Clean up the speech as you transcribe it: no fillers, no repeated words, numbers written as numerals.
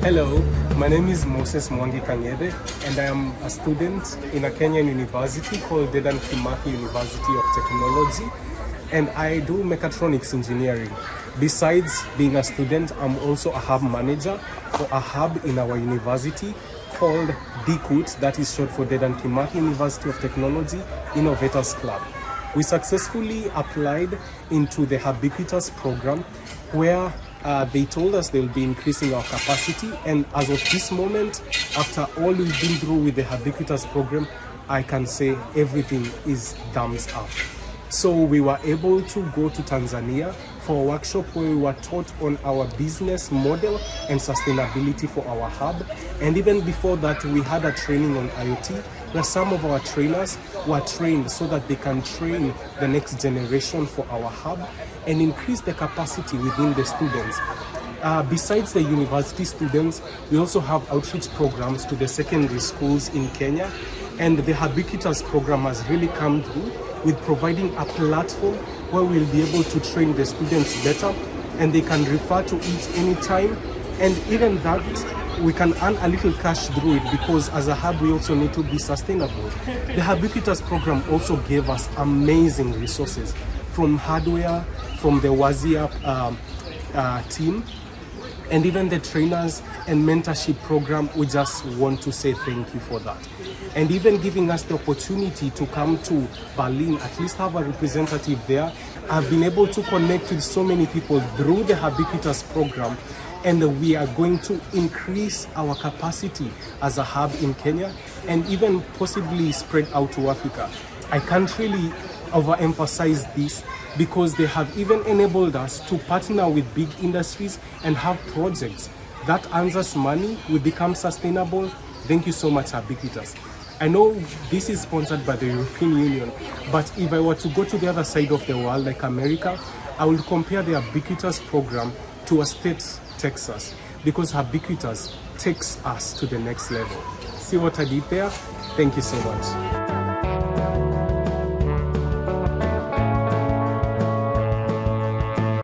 Hello, my name is Mwangi and I am a student in a Kenyan university called Dedan Kimathi University of Technology, and I do mechatronics engineering. Besides being a student, I'm also a hub manager for a hub in our university called DKUT, that is short for Dedan Kimathi University of Technology Innovators Club. We successfully applied into the Hubiquitous program where they told us they'll be increasing our capacity, and as of this moment, after all we've been through with the Hubiquitous program, I can say everything is thumbs up. So we were able to go to Tanzania for a workshop where we were taught on our business model and sustainability for our hub. And even before that, we had a training on IoT where some of our trainers were trained so that they can train the next generation for our hub and increase the capacity within the students. Besides the university students, we also have outreach programs to the secondary schools in Kenya, and the Hubiquitous program has really come through with providing a platform where we'll be able to train the students better and they can refer to it anytime, and even that we can earn a little cash through it, because as a hub we also need to be sustainable. The Hubiquitous program also gave us amazing resources from hardware, from the Waziup team, and even the trainers and mentorship program. We just want to say thank you for that. And even giving us the opportunity to come to Berlin, at least have a representative there. I've been able to connect with so many people through the Hubiquitous program, and we are going to increase our capacity as a hub in Kenya and even possibly spread out to Africa. I can't really overemphasize this, because they have even enabled us to partner with big industries and have projects that earns us money. We become sustainable. Thank you so much, Hubiquitous. I know this is sponsored by the European Union, but if I were to go to the other side of the world, like America, I would compare the Hubiquitous program to a state, Texas, because Hubiquitous takes us to the next level. See what I did there? Thank you so much.